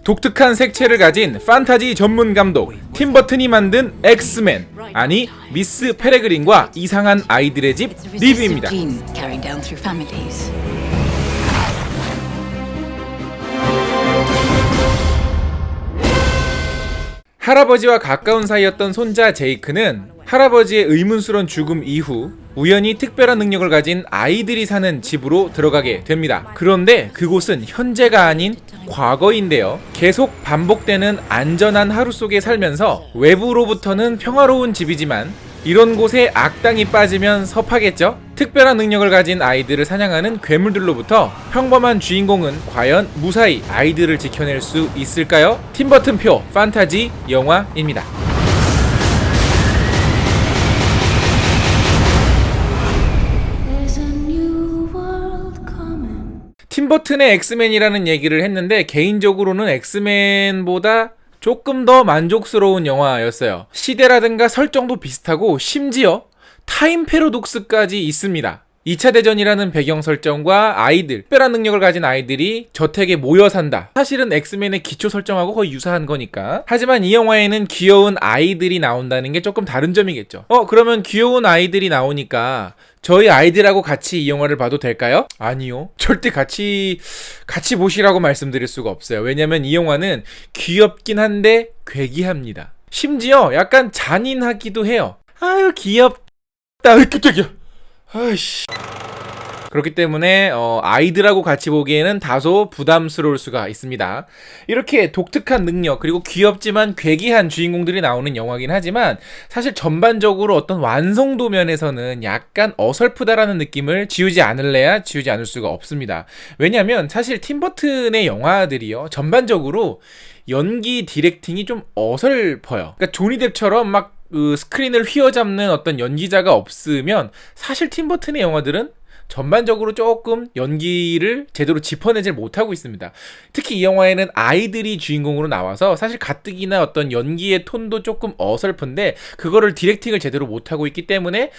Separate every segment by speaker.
Speaker 1: 독특한 색채를 가진 판타지 전문 감독 팀 버튼이 만든 엑스맨, 아니 미스 페레그린과 이상한 아이들의 집 리뷰입니다. 할아버지와 가까운 사이였던 손자 제이크는 할아버지의 의문스러운 죽음 이후 우연히 특별한 능력을 가진 아이들이 사는 집으로 들어가게 됩니다. 그런데 그곳은 현재가 아닌 과거인데요. 계속 반복되는 안전한 하루 속에 살면서 외부로부터는 평화로운 집이지만 이런 곳에 악당이 빠지면 섭하겠죠? 특별한 능력을 가진 아이들을 사냥하는 괴물들로부터 평범한 주인공은 과연 무사히 아이들을 지켜낼 수 있을까요? 팀버튼표 판타지 영화입니다. 팀버튼의 엑스맨이라는 얘기를 했는데 개인적으로는 엑스맨보다 조금 더 만족스러운 영화였어요. 시대라든가 설정도 비슷하고 심지어 타임 패러독스까지 있습니다. 2차 대전이라는 배경 설정과 아이들, 특별한 능력을 가진 아이들이 저택에 모여 산다. 사실은 엑스맨의 기초 설정하고 거의 유사한 거니까. 하지만 이 영화에는 귀여운 아이들이 나온다는 게 조금 다른 점이겠죠. 그러면 귀여운 아이들이 나오니까 저희 아이들하고 같이 이 영화를 봐도 될까요? 아니요. 절대 같이 보시라고 말씀드릴 수가 없어요. 왜냐면 이 영화는 귀엽긴 한데 괴기합니다. 심지어 약간 잔인하기도 해요. 아유 귀엽다. 깜짝이야. 아이씨. 그렇기 때문에 아이들하고 같이 보기에는 다소 부담스러울 수가 있습니다. 이렇게 독특한 능력 그리고 귀엽지만 괴기한 주인공들이 나오는 영화긴 하지만 사실 전반적으로 어떤 완성도 면에서는 약간 어설프다라는 느낌을 지우지 않을래야 지우지 않을 수가 없습니다. 왜냐하면 사실 팀버튼의 영화들이요 전반적으로 연기 디렉팅이 좀 어설퍼요. 그러니까 조니뎁처럼 막 스크린을 휘어잡는 어떤 연기자가 없으면 사실 팀버튼의 영화들은 전반적으로 조금 연기를 제대로 짚어내질 못하고 있습니다. 특히 이 영화에는 아이들이 주인공으로 나와서 사실 가뜩이나 어떤 연기의 톤도 조금 어설픈데 그거를 디렉팅을 제대로 못하고 있기 때문에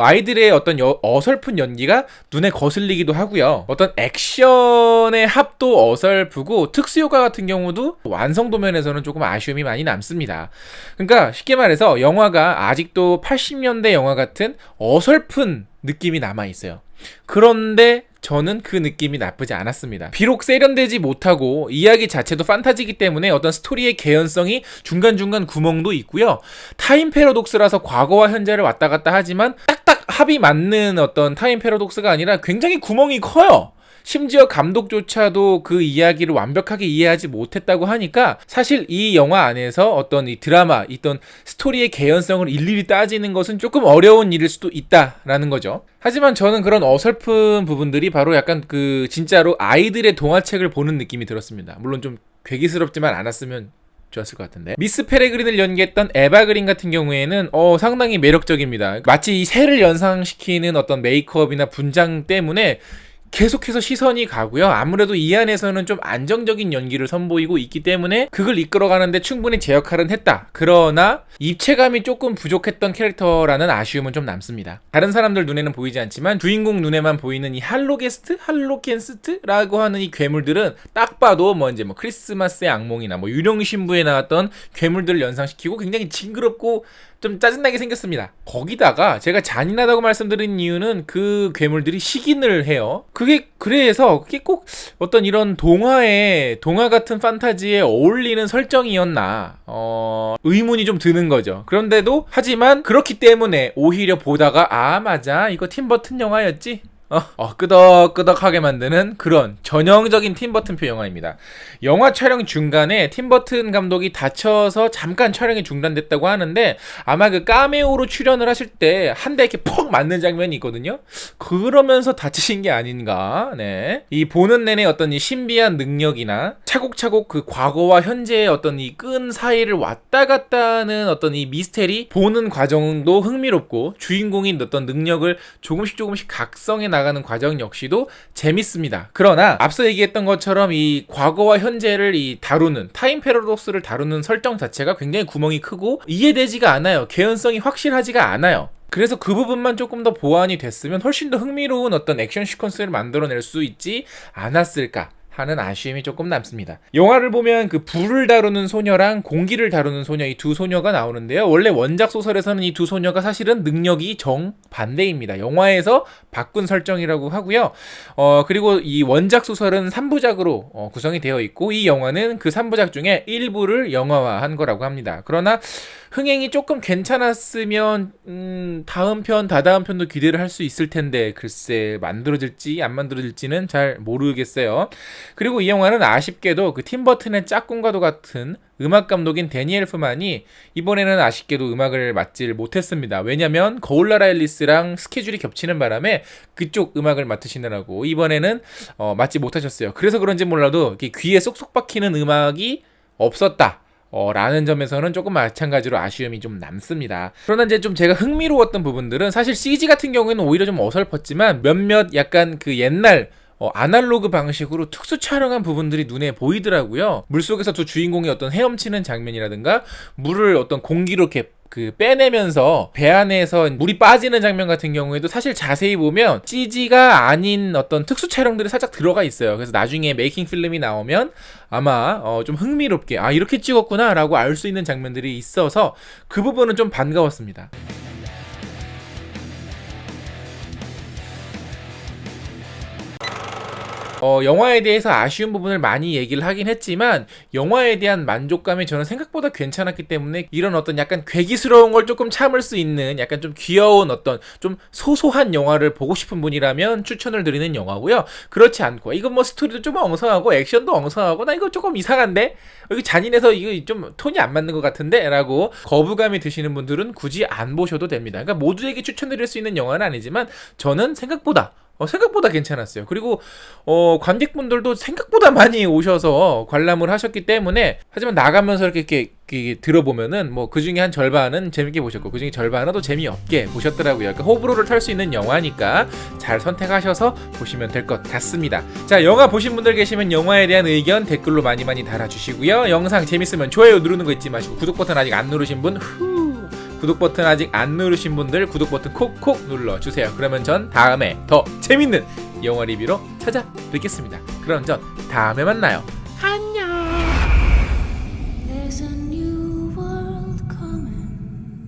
Speaker 1: 아이들의 어떤 어설픈 연기가 눈에 거슬리기도 하고요. 어떤 액션의 합도 어설프고 특수효과 같은 경우도 완성도 면에서는 조금 아쉬움이 많이 남습니다. 그러니까 쉽게 말해서 영화가 아직도 80년대 영화 같은 어설픈 느낌이 남아있어요. 그런데 저는 그 느낌이 나쁘지 않았습니다. 비록 세련되지 못하고 이야기 자체도 판타지이기 때문에 어떤 스토리의 개연성이 중간중간 구멍도 있고요. 타임 패러독스라서 과거와 현재를 왔다 갔다 하지만 딱딱 합이 맞는 어떤 타임 패러독스가 아니라 굉장히 구멍이 커요. 심지어 감독조차도 그 이야기를 완벽하게 이해하지 못했다고 하니까 사실 이 영화 안에서 어떤 이 드라마, 있던 스토리의 개연성을 일일이 따지는 것은 조금 어려운 일일 수도 있다라는 거죠. 하지만 저는 그런 어설픈 부분들이 바로 약간 진짜로 아이들의 동화책을 보는 느낌이 들었습니다. 물론 좀 괴기스럽지만 않았으면 좋았을 것 같은데. 미스 페레그린을 연기했던 에바 그린 같은 경우에는 상당히 매력적입니다. 마치 이 새를 연상시키는 어떤 메이크업이나 분장 때문에 계속해서 시선이 가고요. 아무래도 이 안에서는 좀 안정적인 연기를 선보이고 있기 때문에 그걸 이끌어가는데 충분히 제 역할은 했다. 그러나 입체감이 조금 부족했던 캐릭터라는 아쉬움은 좀 남습니다. 다른 사람들 눈에는 보이지 않지만 주인공 눈에만 보이는 이 할로겐스트라고 하는 이 괴물들은 딱 봐도 이제 크리스마스의 악몽이나 유령신부에 나왔던 괴물들을 연상시키고 굉장히 징그럽고 좀 짜증나게 생겼습니다. 거기다가 제가 잔인하다고 말씀드린 이유는 그 괴물들이 식인을 해요. 그래서 그게 꼭 어떤 이런 동화 같은 판타지에 어울리는 설정이었나 의문이 좀 드는 거죠. 그런데도 하지만 그렇기 때문에 오히려 보다가 맞아 이거 팀버튼 영화였지? 끄덕끄덕하게 만드는 그런 전형적인 팀버튼표 영화입니다. 영화 촬영 중간에 팀버튼 감독이 다쳐서 잠깐 촬영이 중단됐다고 하는데 아마 그 카메오로 출연을 하실 때 한 대 이렇게 퍽 맞는 장면이 있거든요. 그러면서 다치신 게 아닌가. 네. 이 보는 내내 어떤 이 신비한 능력이나 차곡차곡 그 과거와 현재의 어떤 이 끈 사이를 왔다 갔다 하는 어떤 이 미스테리 보는 과정도 흥미롭고 주인공인 어떤 능력을 조금씩 각성해 나가는 과정 역시도 재밌습니다. 그러나 앞서 얘기했던 것처럼 이 과거와 현재를 다루는 타임 패러독스를 다루는 설정 자체가 굉장히 구멍이 크고 이해되지가 않아요. 개연성이 확실하지가 않아요. 그래서 그 부분만 조금 더 보완이 됐으면 훨씬 더 흥미로운 어떤 액션 시퀀스를 만들어낼 수 있지 않았을까 하는 아쉬움이 조금 남습니다. 영화를 보면 그 불을 다루는 소녀랑 공기를 다루는 소녀, 이 두 소녀가 나오는데요. 원래 원작 소설에서는 이 두 소녀가 사실은 능력이 정반대입니다. 영화에서 바꾼 설정이라고 하고요. 그리고 이 원작 소설은 3부작으로 구성이 되어 있고, 이 영화는 그 3부작 중에 일부를 영화화한 거라고 합니다. 그러나 흥행이 조금 괜찮았으면 다음 편, 다다음 편도 기대를 할 수 있을 텐데 글쎄 만들어질지 안 만들어질지는 잘 모르겠어요. 그리고 이 영화는 아쉽게도 그 팀 버튼의 짝꿍과도 같은 음악 감독인 데니 엘프만이 이번에는 아쉽게도 음악을 맡질 못했습니다. 왜냐면 거울나라 앨리스랑 스케줄이 겹치는 바람에 그쪽 음악을 맡으시느라고 이번에는 맡지 못하셨어요. 그래서 그런지 몰라도 귀에 쏙쏙 박히는 음악이 없었다 라는 점에서는 조금 마찬가지로 아쉬움이 좀 남습니다. 그러나 이제 좀 제가 흥미로웠던 부분들은 사실 CG 같은 경우에는 오히려 좀 어설펐지만 몇몇 약간 그 옛날 아날로그 방식으로 특수 촬영한 부분들이 눈에 보이더라고요. 물속에서 두 주인공이 어떤 헤엄치는 장면이라든가 물을 어떤 공기로 이렇게 빼내면서 배 안에서 물이 빠지는 장면 같은 경우에도 사실 자세히 보면 CG가 아닌 어떤 특수 촬영들이 살짝 들어가 있어요. 그래서 나중에 메이킹 필름이 나오면 아마 좀 흥미롭게 이렇게 찍었구나 라고 알 수 있는 장면들이 있어서 그 부분은 좀 반가웠습니다. 영화에 대해서 아쉬운 부분을 많이 얘기를 하긴 했지만 영화에 대한 만족감이 저는 생각보다 괜찮았기 때문에 이런 어떤 약간 괴기스러운 걸 조금 참을 수 있는 약간 좀 귀여운 어떤 좀 소소한 영화를 보고 싶은 분이라면 추천을 드리는 영화고요. 그렇지 않고 이건 뭐 스토리도 좀 엉성하고 액션도 엉성하고 나 이거 조금 이상한데? 이거 잔인해서 이거 좀 톤이 안 맞는 것 같은데? 라고 거부감이 드시는 분들은 굳이 안 보셔도 됩니다. 그러니까 모두에게 추천드릴 수 있는 영화는 아니지만 저는 생각보다 괜찮았어요. 그리고 관객분들도 생각보다 많이 오셔서 관람을 하셨기 때문에 하지만 나가면서 이렇게 들어보면은 뭐 그 중에 한 절반은 재밌게 보셨고 그 중에 절반은 또 재미없게 보셨더라고요. 그러니까 호불호를 탈 수 있는 영화니까 잘 선택하셔서 보시면 될 것 같습니다. 자, 영화 보신 분들 계시면 영화에 대한 의견 댓글로 많이 달아주시고요. 영상 재밌으면 좋아요 누르는 거 잊지 마시고 구독 버튼 아직 안 누르신 분 구독 버튼 아직 안 누르신 분들 구독 버튼 콕콕 눌러주세요. 그러면 전 다음에 더 재밌는 영화 리뷰로 찾아뵙겠습니다. 그럼 전 다음에 만나요.